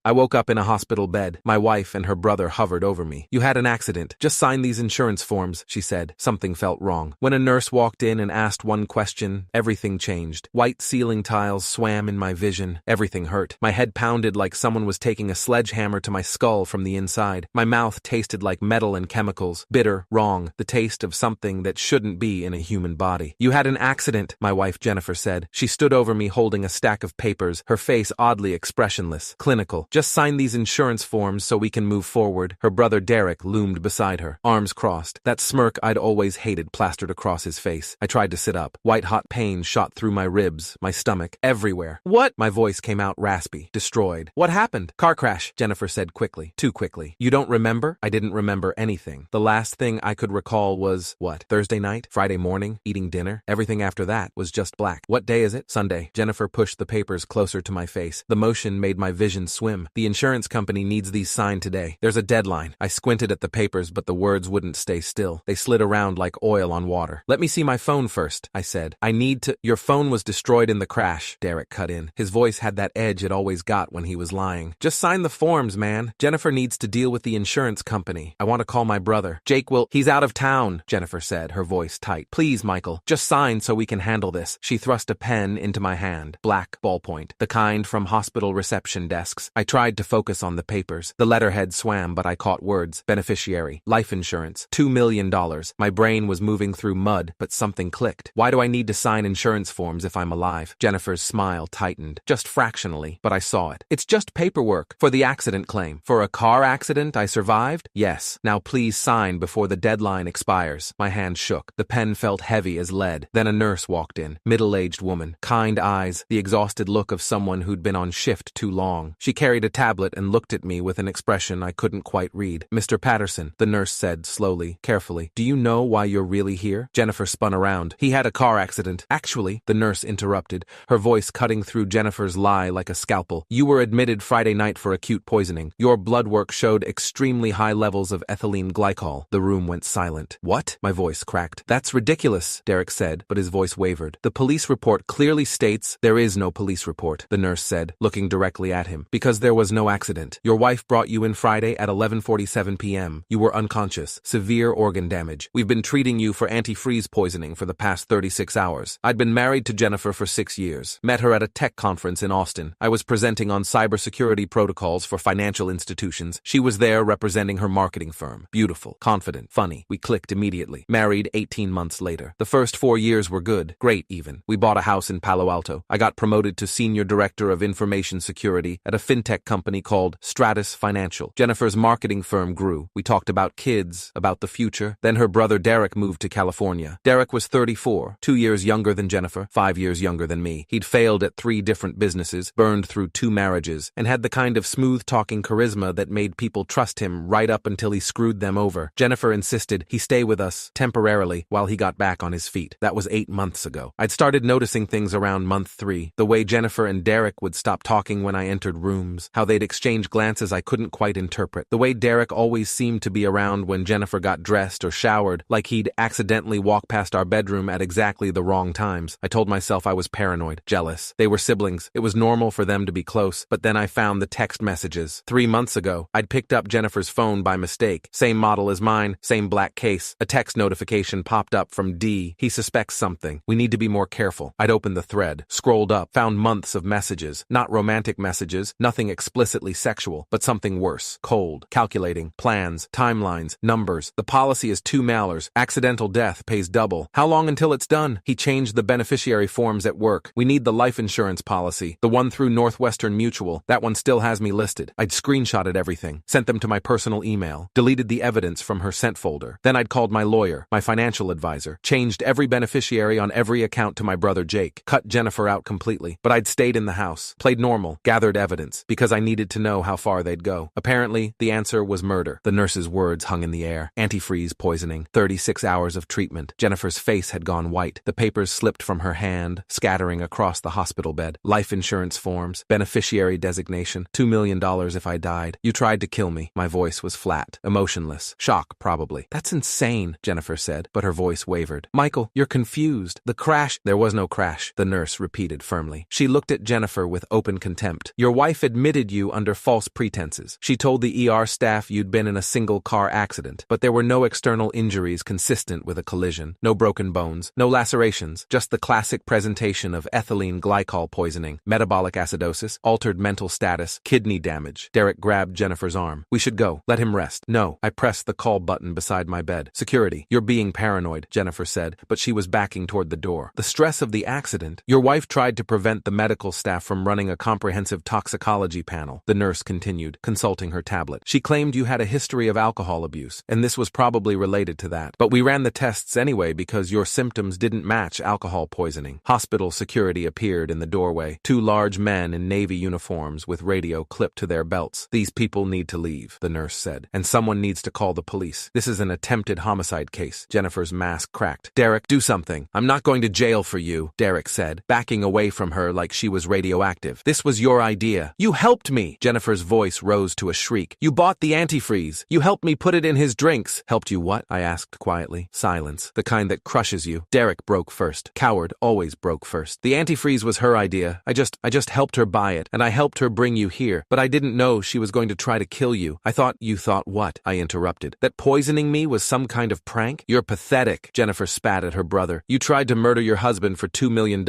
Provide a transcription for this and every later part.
I woke up in a hospital bed. My wife and her brother hovered over me. You had an accident. Just sign these insurance forms, she said. Something felt wrong. When a nurse walked in and asked one question, everything changed. White ceiling tiles swam in my vision. Everything hurt. My head pounded like someone was taking a sledgehammer to my skull from the inside. My mouth tasted like metal and chemicals. Bitter, wrong, the taste of something that shouldn't be in a human body. You had an accident, my wife Jennifer said. She stood over me holding a stack of papers, her face oddly expressionless, clinical. Just sign these insurance forms so we can move forward. Her brother Derek loomed beside her, arms crossed. That smirk I'd always hated plastered across his face. I tried to sit up. White-hot pain shot through my ribs, my stomach, everywhere. What? My voice came out raspy, destroyed. What happened? Car crash, Jennifer said quickly. Too quickly. You don't remember? I didn't remember anything. The last thing I could recall was, what, Thursday night? Friday morning? Eating dinner? Everything after that was just black. What day is it? Sunday. Jennifer pushed the papers closer to my face. The motion made my vision swim. The insurance company needs these signed today. There's a deadline. I squinted at the papers, but the words wouldn't stay still. They slid around like oil on water. Let me see my phone first, I said. I need to— Your phone was destroyed in the crash, Derek cut in. His voice had that edge it always got when he was lying. Just sign the forms, man. Jennifer needs to deal with the insurance company. I want to call my brother. Jake will— He's out of town, Jennifer said, her voice tight. Please, Michael, just sign so we can handle this. She thrust a pen into my hand. Black ballpoint. The kind from hospital reception desks. I tried to focus on the papers. The letterhead swam, but I caught words. Beneficiary. Life insurance. $2 million. My brain was moving through mud, but something clicked. Why do I need to sign insurance forms if I'm alive? Jennifer's smile tightened. Just fractionally, but I saw it. It's just paperwork. For the accident claim. For a car accident I survived? Yes. Now please sign before the deadline expires. My hand shook. The pen felt heavy as lead. Then a nurse walked in. Middle-aged woman. Kind eyes. The exhausted look of someone who'd been on shift too long. She carried a tablet and looked at me with an expression I couldn't quite read. Mr. Patterson, the nurse said slowly, carefully. Do you know why you're really here? Jennifer spun around. He had a car accident. Actually, the nurse interrupted, her voice cutting through Jennifer's lie like a scalpel. You were admitted Friday night for acute poisoning. Your blood work showed extremely high levels of ethylene glycol. The room went silent. What? My voice cracked. That's ridiculous, Derek said, but his voice wavered. The police report clearly states— There is no police report, the nurse said, looking directly at him. Because there was no accident. Your wife brought you in Friday at 11:47 p.m. You were unconscious. Severe organ damage. We've been treating you for antifreeze poisoning for the past 36 hours. I'd been married to Jennifer for 6 years. Met her at a tech conference in Austin. I was presenting on cybersecurity protocols for financial institutions. She was there representing her marketing firm. Beautiful, confident, funny. We clicked immediately. Married 18 months later. The first 4 years were good. Great, even. We bought a house in Palo Alto. I got promoted to Senior Director of Information Security at a fintech company called Stratus Financial. Jennifer's marketing firm grew. We talked about kids, about the future. Then her brother Derek moved to California. Derek was 34, 2 years younger than Jennifer, 5 years younger than me. He'd failed at 3 different businesses, burned through 2 marriages, and had the kind of smooth-talking charisma that made people trust him right up until he screwed them over. Jennifer insisted he stay with us, temporarily, while he got back on his feet. That was 8 months ago. I'd started noticing things around month 3. The way Jennifer and Derek would stop talking when I entered rooms. How they'd exchange glances I couldn't quite interpret. The way Derek always seemed to be around when Jennifer got dressed or showered, like he'd accidentally walk past our bedroom at exactly the wrong times. I told myself I was paranoid, jealous. They were siblings. It was normal for them to be close, but then I found the text messages. 3 months ago, I'd picked up Jennifer's phone by mistake. Same model as mine, same black case. A text notification popped up from D. He suspects something. We need to be more careful. I'd opened the thread, scrolled up, found months of messages. Not romantic messages, nothing explicitly sexual, but something worse. Cold, calculating, plans, timelines, numbers. The policy is $2. Accidental death pays double. How long until it's done? He changed the beneficiary forms at work. We need the life insurance policy, the one through Northwestern Mutual. That one still has me listed. I'd screenshotted everything, sent them to my personal email, deleted the evidence from her sent folder. Then I'd called my lawyer, my financial advisor, changed every beneficiary on every account to my brother Jake, cut Jennifer out completely. But I'd stayed in the house, played normal, gathered evidence, because I needed to know how far they'd go. Apparently, the answer was murder. The nurse's words hung in the air. Antifreeze poisoning. 36 hours of treatment. Jennifer's face had gone white. The papers slipped from her hand, scattering across the hospital bed. Life insurance forms. Beneficiary designation. $2 million if I died. You tried to kill me. My voice was flat, emotionless. Shock, probably. That's insane, Jennifer said, but her voice wavered. Michael, you're confused. The crash— There was no crash, the nurse repeated firmly. She looked at Jennifer with open contempt. Your wife admitted admitted you under false pretenses. She told the ER staff you'd been in a single car accident, but there were no external injuries consistent with a collision, no broken bones, no lacerations, just the classic presentation of ethylene glycol poisoning, metabolic acidosis, altered mental status, kidney damage. Derek grabbed Jennifer's arm. We should go. Let him rest. No. I pressed the call button beside my bed. Security. You're being paranoid, Jennifer said, but she was backing toward the door. The stress of the accident. Your wife tried to prevent the medical staff from running a comprehensive toxicology panel, the nurse continued, consulting her tablet. She claimed you had a history of alcohol abuse, and this was probably related to that. But we ran the tests anyway because your symptoms didn't match alcohol poisoning. Hospital security appeared in the doorway, two large men in navy uniforms with radio clipped to their belts. These people need to leave, the nurse said, and someone needs to call the police. This is an attempted homicide case. Jennifer's mask cracked. Derek, do something. I'm not going to jail for you, Derek said, backing away from her like she was radioactive. This was your idea. You helped me. Jennifer's voice rose to a shriek. You bought the antifreeze. You helped me put it in his drinks. Helped you what? I asked quietly. Silence. The kind that crushes you. Derek broke first. Coward always broke first. The antifreeze was her idea. I just helped her buy it, and I helped her bring you here, but I didn't know she was going to try to kill you. I thought you thought what? I interrupted. That poisoning me was some kind of prank? You're pathetic. Jennifer spat at her brother. You tried to murder your husband for $2 million.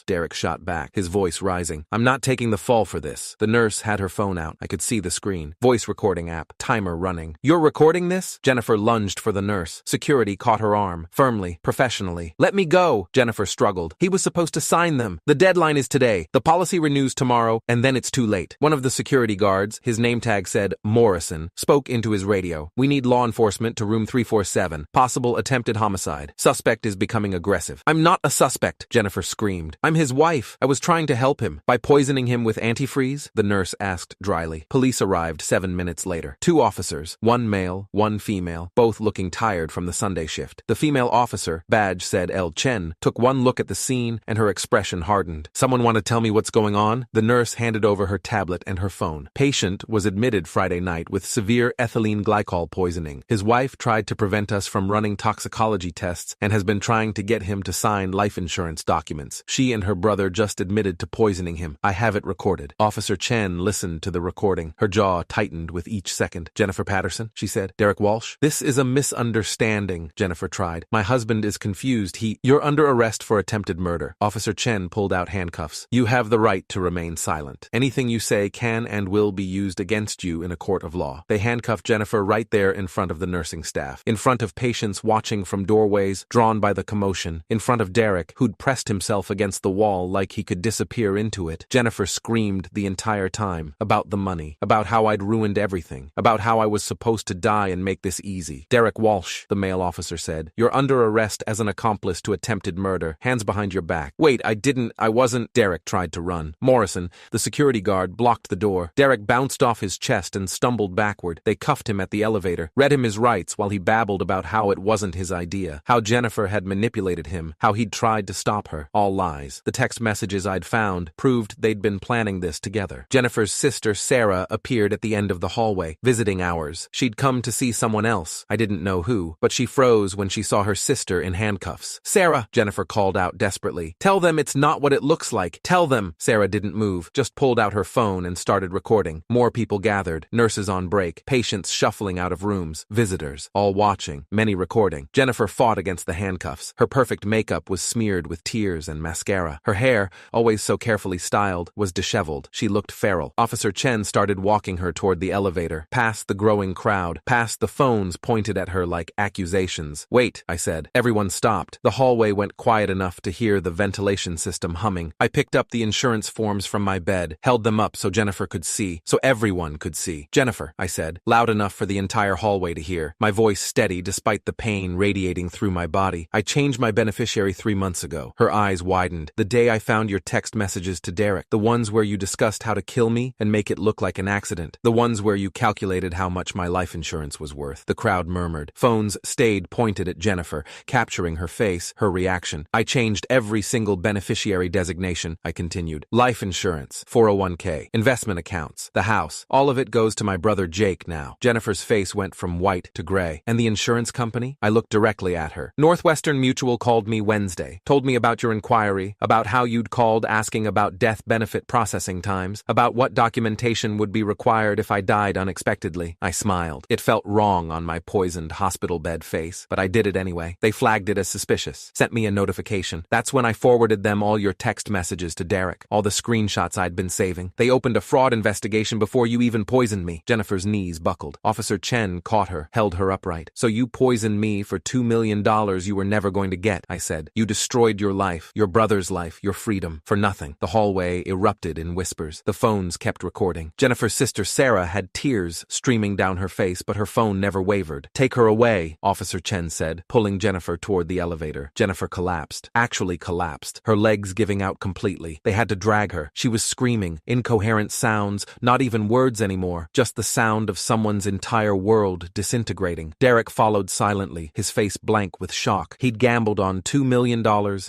Derek shot back, his voice rising. I'm not taking the fall for this. The nurse had her phone out. I could see the screen. Voice recording app. Timer running. You're recording this? Jennifer lunged for the nurse. Security caught her arm. Firmly. Professionally. Let me go. Jennifer struggled. He was supposed to sign them. The deadline is today. The policy renews tomorrow, and then it's too late. One of the security guards, his name tag said Morrison, spoke into his radio. We need law enforcement to room 347. Possible attempted homicide. Suspect is becoming aggressive. I'm not a suspect, Jennifer screamed. I'm his wife. I was trying to help him. By poisoning him with antifreeze? The nurse asked dryly. Police arrived 7 minutes later. 2 officers, 1 male, 1 female, both looking tired from the Sunday shift. The female officer, badge said L. Chen, took one look at the scene and her expression hardened. Someone want to tell me what's going on? The nurse handed over her tablet and her phone. Patient was admitted Friday night with severe ethylene glycol poisoning. His wife tried to prevent us from running toxicology tests and has been trying to get him to sign life insurance documents. She and her brother just admitted to poisoning him. I have it recorded. Officer Chen listened to the recording. Her jaw tightened with each second. Jennifer Patterson, she said. Derek Walsh? This is a misunderstanding, Jennifer tried. My husband is confused. You're under arrest for attempted murder. Officer Chen pulled out handcuffs. You have the right to remain silent. Anything you say can and will be used against you in a court of law. They handcuffed Jennifer right there in front of the nursing staff, in front of patients watching from doorways, drawn by the commotion, in front of Derek, who'd pressed himself against the wall like he could disappear into it. Jennifer screamed the entire time about the money, about how I'd ruined everything, about how I was supposed to die and make this easy. Derek Walsh, the male officer said, you're under arrest as an accomplice to attempted murder. Hands behind your back. Wait, I wasn't. Derek tried to run. Morrison, the security guard, blocked the door. Derek bounced off his chest and stumbled backward. They cuffed him at the elevator, read him his rights while he babbled about how it wasn't his idea, how Jennifer had manipulated him, how he'd tried to stop her. All lies. The text messages I'd found proved they'd been planning this together. Jennifer's sister, Sarah, appeared at the end of the hallway, visiting hours. She'd come to see someone else. I didn't know who, but she froze when she saw her sister in handcuffs. Sarah, Jennifer called out desperately. Tell them it's not what it looks like. Tell them. Sarah didn't move, just pulled out her phone and started recording. More people gathered, nurses on break, patients shuffling out of rooms, visitors, all watching, many recording. Jennifer fought against the handcuffs. Her perfect makeup was smeared with tears and mascara. Her hair, always so carefully styled, was disheveled. She looked feral. Officer Chen started walking her toward the elevator, past the growing crowd, past the phones pointed at her like accusations. Wait, I said. Everyone stopped. The hallway went quiet enough to hear the ventilation system humming. I picked up the insurance forms from my bed, held them up so Jennifer could see, so everyone could see. Jennifer, I said, loud enough for the entire hallway to hear, my voice steady despite the pain radiating through my body. I changed my beneficiary 3 months ago. Her eyes widened. The day I found your text messages to Derek, the ones where you discussed how to kill me and make it look like an accident, the ones where you calculated how much my life insurance was worth. The crowd murmured. Phones stayed pointed at Jennifer, capturing her face, her reaction. I changed every single beneficiary designation, I continued. Life insurance, 401k, investment accounts, the house. All of it goes to my brother Jake now. Jennifer's face went from white to gray. And the insurance company? I looked directly at her. Northwestern Mutual called me Wednesday, told me about your inquiry, about how you'd called asking about death benefit processing times, about about what documentation would be required if I died unexpectedly. I smiled. It felt wrong on my poisoned hospital bed face, but I did it anyway. They flagged it as suspicious, sent me a notification. That's when I forwarded them all your text messages to Derek, all the screenshots I'd been saving. They opened a fraud investigation before you even poisoned me. Jennifer's knees buckled. Officer Chen caught her, held her upright. So you poisoned me for $2 million you were never going to get, I said. You destroyed your life, your brother's life, your freedom, for nothing. The hallway erupted in whispers. The phones kept recording. Jennifer's sister Sarah had tears streaming down her face, but her phone never wavered. Take her away, Officer Chen said, pulling Jennifer toward the elevator. Jennifer collapsed. Actually collapsed, her legs giving out completely. They had to drag her. She was screaming, incoherent sounds, not even words anymore, just the sound of someone's entire world disintegrating. Derek followed silently, his face blank with shock. He'd gambled on $2 million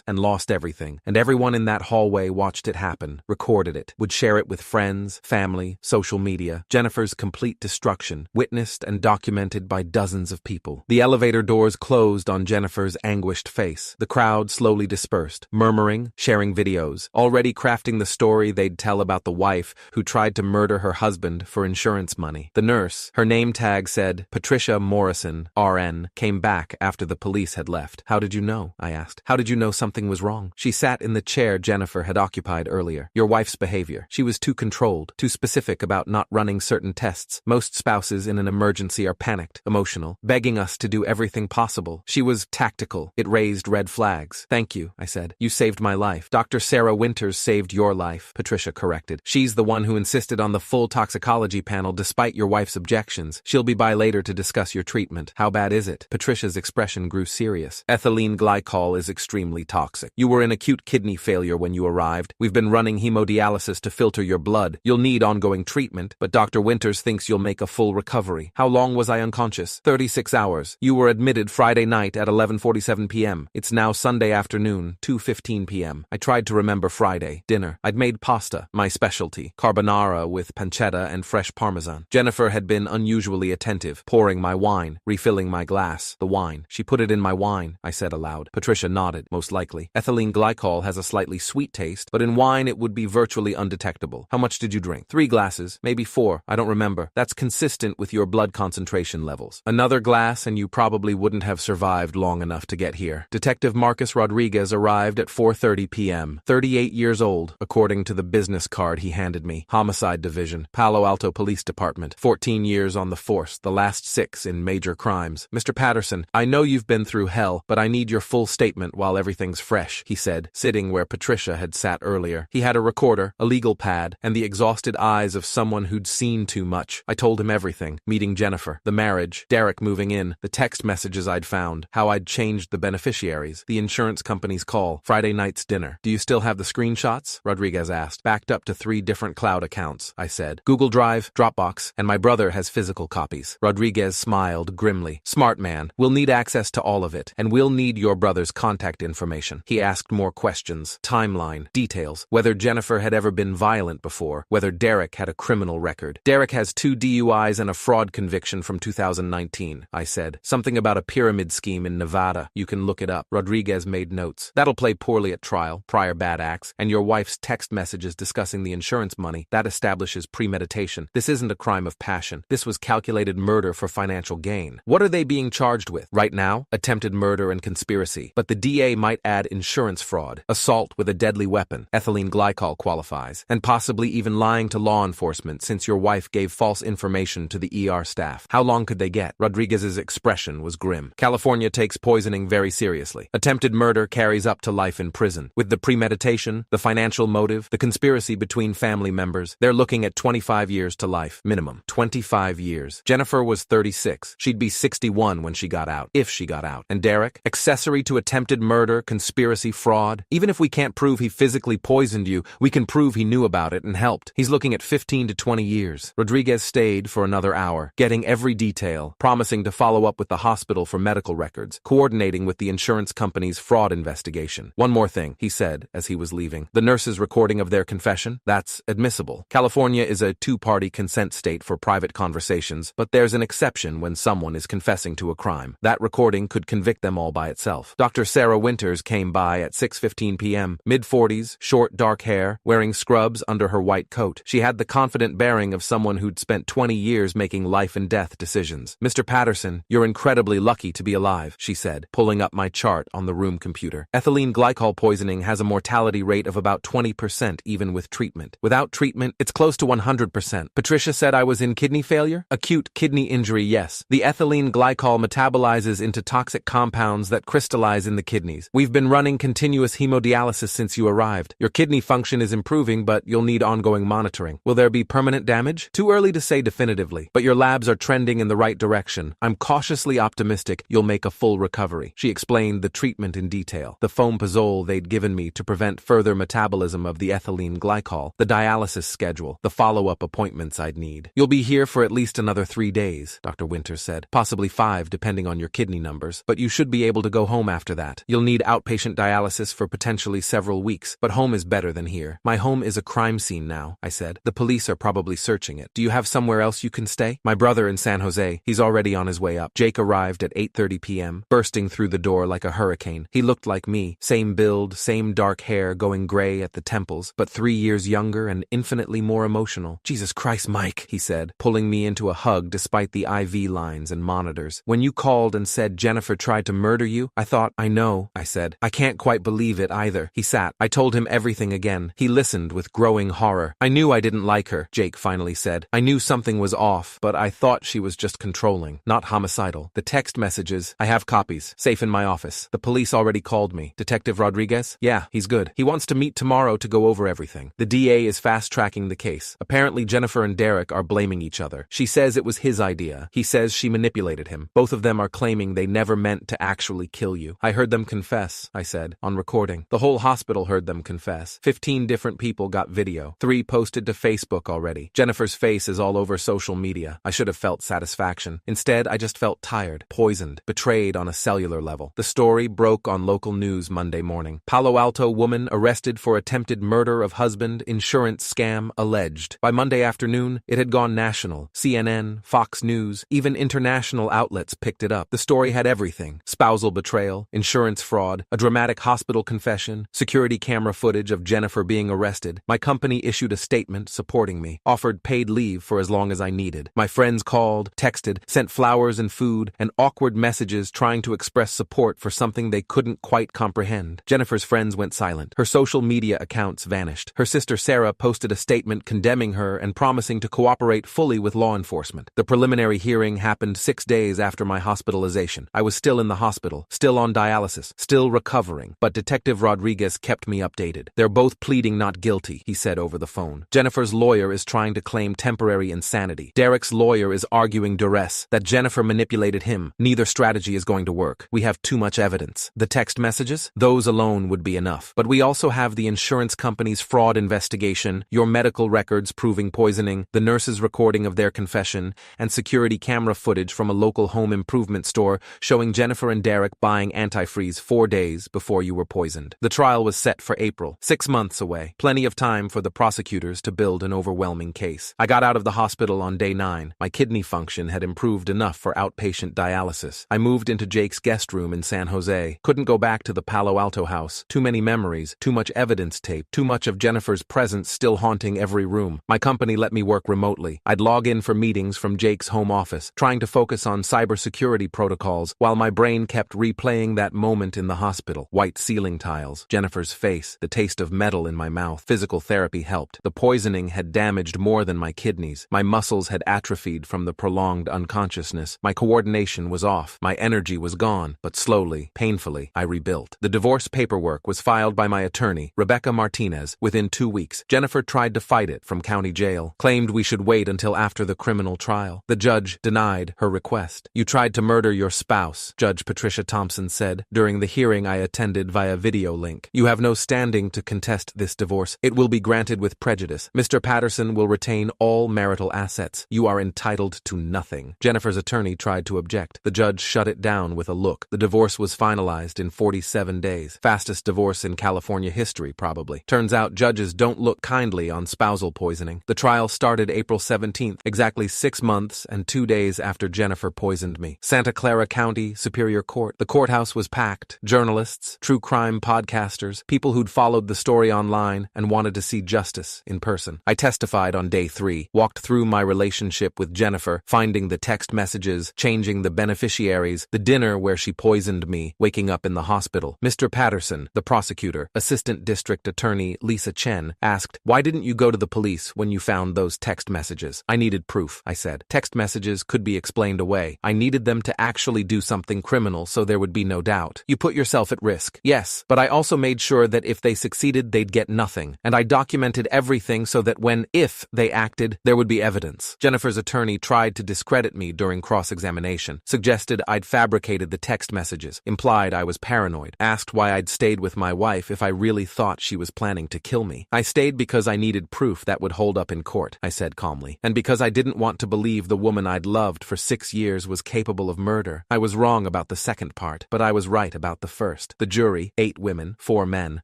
and lost everything, and everyone in that hallway watched it happen, recorded it, would share it with friends, family, social media. Jennifer's complete destruction, witnessed and documented by dozens of people. The elevator doors closed on Jennifer's anguished face. The crowd slowly dispersed, murmuring, sharing videos, already crafting the story they'd tell about the wife who tried to murder her husband for insurance money. The nurse, her name tag said Patricia Morrison, RN, came back after the police had left. How did you know? I asked. How did you know something was wrong? She sat in the chair Jennifer had occupied earlier. Your wife's behavior. She was too controlled, too specific about not running certain tests. Most spouses in an emergency are panicked, emotional, begging us to do everything possible. She was tactical. It raised red flags. Thank you, I said. You saved my life. Dr. Sarah Winters saved your life, Patricia corrected. She's the one who insisted on the full toxicology panel despite your wife's objections. She'll be by later to discuss your treatment. How bad is it? Patricia's expression grew serious. Ethylene glycol is extremely toxic. You were in acute kidney failure when you arrived. We've been running hemodialysis to filter your blood. You'll need ongoing treatment, but Dr. Winters thinks you'll make a full recovery. How long was I unconscious? 36 hours. You were admitted Friday night at 11:47 p.m. It's now Sunday afternoon, 2:15 p.m. I tried to remember Friday. Dinner. I'd made pasta, my specialty, carbonara with pancetta and fresh parmesan. Jennifer had been unusually attentive, pouring my wine, refilling my glass. The wine. She put it in my wine, I said aloud. Patricia nodded, most likely. Ethylene glycol has a slightly sweet taste, but in wine it would be virtually undetectable. How much did you drink? 3 glasses, maybe 4, I don't remember. That's consistent with your blood concentration levels. Another glass and you probably wouldn't have survived long enough to get here. Detective Marcus Rodriguez arrived at 4:30 p.m., 38 years old, according to the business card he handed me. Homicide Division, Palo Alto Police Department, 14 years on the force, the last 6 in major crimes. Mr. Patterson, I know you've been through hell, but I need your full statement while everything's fresh, he said, sitting where Patricia had sat earlier. He had a recorder, a legal pad, and the exhausted eyes of someone who'd seen too much. I told him everything. Meeting Jennifer, the marriage, Derek moving in, the text messages I'd found, how I'd changed the beneficiaries, the insurance company's call, Friday night's dinner. Do you still have the screenshots? Rodriguez asked. Backed up to 3 different cloud accounts, I said. Google Drive, Dropbox, and my brother has physical copies. Rodriguez smiled grimly. Smart man, we'll need access to all of it, and we'll need your brother's contact information. He asked more questions, timeline, details, whether Jennifer had ever been violent before, whether Derek had a criminal record. Derek has 2 DUIs and a fraud conviction from 2019, I said. Something about a pyramid scheme in Nevada. You can look it up. Rodriguez made notes. That'll play poorly at trial, prior bad acts, and your wife's text messages discussing the insurance money. That establishes premeditation. This isn't a crime of passion. This was calculated murder for financial gain. What are they being charged with? Right now, attempted murder and conspiracy. But the DA might add insurance fraud, assault with a deadly weapon, ethylene glycol qualifies, and possibly even lying to law enforcement since your wife gave false information to the ER staff. How long could they get? Rodriguez's expression was grim. California takes poisoning very seriously. Attempted murder carries up to life in prison. With the premeditation, the financial motive, the conspiracy between family members, they're looking at 25 years to life, minimum. 25 years. Jennifer was 36. She'd be 61 when she got out, if she got out. And Derek? Accessory to attempted murder, conspiracy, fraud. Even if we can't prove he physically poisoned you, we can prove he knew about it and helped. He's looking at 15 to 20 years. Rodriguez stayed for another hour, getting every detail, promising to follow up with the hospital for medical records, coordinating with the insurance company's fraud investigation. One more thing, he said as he was leaving. The nurse's recording of their confession? That's admissible. California is a 2-party consent state for private conversations, but there's an exception when someone is confessing to a crime. That recording could convict them all by itself. Dr. Sarah Winters came by at 6:15 p.m., mid-40s, short dark hair, wearing scrubs under her white coat. She had the confident bearing of someone who'd spent 20 years making life and death decisions. "Mr. Patterson, you're incredibly lucky to be alive," she said, pulling up my chart on the room computer. "Ethylene glycol poisoning has a mortality rate of about 20% even with treatment. Without treatment, it's close to 100%. Patricia said I was in kidney failure? Acute kidney injury, yes. The ethylene glycol metabolizes into toxic compounds that crystallize in the kidneys. We've been running continuous hemodialysis since you arrived. Your kidney function is improving, but you'll need ongoing monitoring. Will there be permanent damage? Too early to say definitively, but your labs are trending in the right direction. I'm cautiously optimistic you'll make a full recovery." She explained the treatment in detail. The foamposol they'd given me to prevent further metabolism of the ethylene glycol, the dialysis schedule, the follow-up appointments I'd need. "You'll be here for at least another 3 days, Dr. Winters said. Possibly 5 depending on your kidney numbers, but you should be able to go home after that. You'll need outpatient dialysis for potentially several weeks, but home is better than here." "My home is a crime scene now," I said. "The police are probably searching it. Do you have somewhere else you can stay?" "My brother in San Jose. He's already on his way up." Jake arrived at 8:30 p.m., bursting through the door like a hurricane. He looked like me, same build, same dark hair going gray at the temples, but 3 years younger and infinitely more emotional. "Jesus Christ, Mike," he said, pulling me into a hug despite the IV lines and monitors. "When you called and said Jennifer tried to murder you, I thought, I know," I said. "I can't quite believe it either." He sat. I told him everything again. He listened with growing horror. "I knew I didn't like her," Jake finally said. "I knew something was off, but I thought she was just controlling, not homicidal. The text messages, I have copies, safe in my office. The police already called me." "Detective Rodriguez?" "Yeah, he's good. He wants to meet tomorrow to go over everything. The DA is fast-tracking the case. Apparently Jennifer and Derek are blaming each other. She says it was his idea. He says she manipulated him. Both of them are claiming they never meant to actually kill you." "I heard them confess," I said, on recording. "The whole hospital heard them confess. 15 different people got video. 3 posted to Facebook already. Jennifer's face is all over social media. I should have felt satisfaction. Instead, I just felt tired, poisoned, betrayed on a cellular level." The story broke on local news Monday morning. Palo Alto woman arrested for attempted murder of husband, insurance scam alleged. By Monday afternoon, it had gone national. CNN, Fox News, even international outlets picked it up. The story had everything: spousal betrayal, insurance fraud, a dramatic hospital confession, security camera footage of Jennifer being arrested. My company issued a statement supporting me, offered paid leave for as long as I needed. My friends called, texted, sent flowers and food, and awkward messages trying to express support for something they couldn't quite comprehend. Jennifer's friends went silent. Her social media accounts vanished. Her sister Sarah posted a statement condemning her and promising to cooperate fully with law enforcement. The preliminary hearing happened 6 days after my hospitalization. I was still in the hospital, still on dialysis, still recovering, but Detective Rodriguez kept me updated. "They're both pleading not guilty," he said over the phone. "Jennifer's lawyer is trying to claim temporary insanity. Derek's lawyer is arguing duress, that Jennifer manipulated him. Neither strategy is going to work. We have too much evidence." "The text messages? Those alone would be enough. But we also have the insurance company's fraud investigation, your medical records proving poisoning, the nurse's recording of their confession, and security camera footage from a local home improvement store showing Jennifer and Derek buying antifreeze 4 days before you were poisoned." The trial was set for April, 6 months away. Plenty of time for the prosecutors to build an overwhelming case. I got out of the hospital on day 9. My kidney function had improved enough for outpatient dialysis. I moved into Jake's guest room in San Jose. Couldn't go back to the Palo Alto house. Too many memories, too much evidence tape, too much of Jennifer's presence still haunting every room. My company let me work remotely. I'd log in for meetings from Jake's home office, trying to focus on cybersecurity protocols while my brain kept replaying that moment in the hospital. White ceiling tiles, Jennifer's face, the taste of metal in my mouth. Physical therapy helped. The poisoning had damaged more than my kidneys. My muscles had atrophied from the prolonged unconsciousness. My coordination was off. My energy was gone, but slowly, painfully, I rebuilt. The divorce paperwork was filed by my attorney, Rebecca Martinez, within 2 weeks. Jennifer tried to fight it from county jail, claimed we should wait until after the criminal trial. The judge denied her request. "You tried to murder your spouse," Judge Patricia Thompson said during the hearing I attended via video link. "You have no standing to contest this divorce. It will be granted with prejudice. Mr. Patterson will retain all marital assets. You are entitled to nothing." Jennifer's attorney tried to object. The judge shut it down with a look. The divorce was finalized in 47 days. Fastest divorce in California history, probably. Turns out judges don't look kindly on spousal poisoning. The trial started April 17th, exactly 6 months and 2 days after Jennifer poisoned me. Santa Clara County Superior Court. The courthouse was packed. Journalists, true crime podcasters, people who'd followed the story online and wanted to see justice justice in person. I testified on day 3, walked through my relationship with Jennifer, finding the text messages, changing the beneficiaries, the dinner where she poisoned me, waking up in the hospital. Mr. Patterson, the prosecutor, Assistant District Attorney Lisa Chen, asked, "Why didn't you go to the police when you found those text messages?" "I needed proof," I said. "Text messages could be explained away. I needed them to actually do something criminal so there would be no doubt." "You put yourself at risk." "Yes, but I also made sure that if they succeeded, they'd get nothing. And I documented everything so that if they acted, there would be evidence." Jennifer's attorney tried to discredit me during cross-examination, suggested I'd fabricated the text messages, implied I was paranoid, asked why I'd stayed with my wife if I really thought she was planning to kill me. "I stayed because I needed proof that would hold up in court," I said calmly, "and because I didn't want to believe the woman I'd loved for 6 years was capable of murder. I was wrong about the second part, but I was right about the first." The jury, 8 women, 4 men,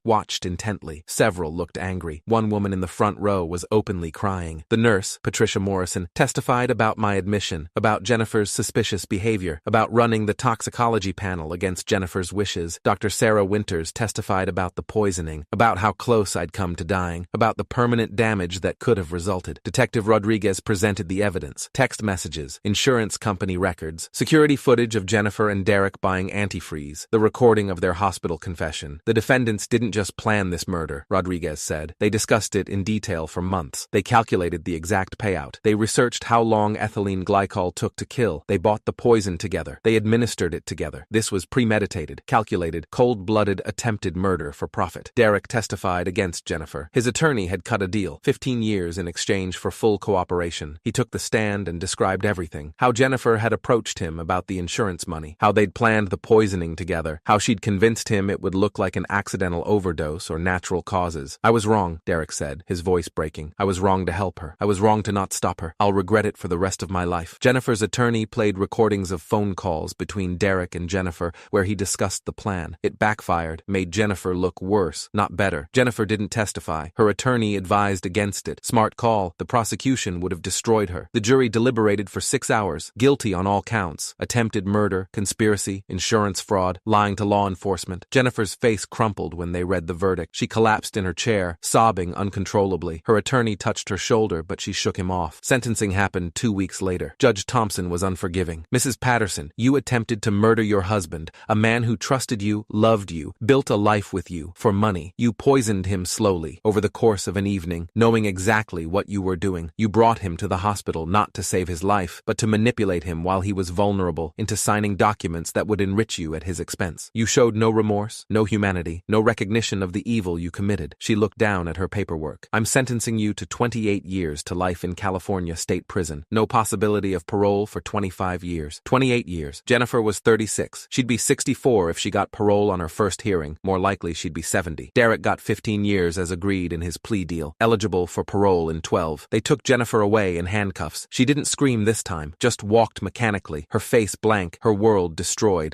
watched intently. Several looked angry. One woman in the front row was openly crying. The nurse, Patricia Morrison, testified about my admission, about Jennifer's suspicious behavior, about running the toxicology panel against Jennifer's wishes. Dr. Sarah Winters testified about the poisoning, about how close I'd come to dying, about the permanent damage that could have resulted. Detective Rodriguez presented the evidence: text messages, insurance company records, security footage of Jennifer and Derek buying antifreeze, the recording of their hospital confession. "The defendants didn't just plan this murder," Rodriguez said. "They discussed it in detail for months. They calculated the exact payout. They researched how long ethylene glycol took to kill. They bought the poison together. They administered it together. This was premeditated, calculated, cold-blooded attempted murder for profit." Derek testified against Jennifer. His attorney had cut a deal, 15 years in exchange for full cooperation. He took the stand and described everything: how Jennifer had approached him about the insurance money, how they'd planned the poisoning together, how she'd convinced him it would look like an accidental overdose or natural causes. "I was wrong," Derek said, his voice breaking. "I was wrong to help her. I was wrong to not stop her. I'll regret it for the rest of my life." Jennifer's attorney played recordings of phone calls between Derek and Jennifer where he discussed the plan. It backfired, made Jennifer look worse, not better. Jennifer didn't testify. Her attorney advised against it. Smart call. The prosecution would have destroyed her. The jury deliberated for 6 hours. Guilty on all counts: attempted murder, conspiracy, insurance fraud, lying to law enforcement. Jennifer's face crumpled when they read the verdict. She collapsed in her chair, sobbing uncontrollably. Her attorney touched her shoulder, but she shook him off. Sentencing happened 2 weeks later. Judge Thompson was unforgiving. "Mrs. Patterson, you attempted to murder your husband, a man who trusted you, loved you, built a life with you, for money. You poisoned him slowly, over the course of an evening, knowing exactly what you were doing. You brought him to the hospital not to save his life, but to manipulate him while he was vulnerable into signing documents that would enrich you at his expense. You showed no remorse, no humanity, no recognition of the evil you committed." She looked down at her paperwork. "I'm sentencing you to 28 years to life in California State Prison. No possibility of parole for 25 years. 28 years. Jennifer was 36. She'd be 64 if she got parole on her first hearing. More likely she'd be 70. Derek got 15 years as agreed in his plea deal, eligible for parole in 12. They took Jennifer away in handcuffs. She didn't scream this time, just walked mechanically, her face blank, her world destroyed.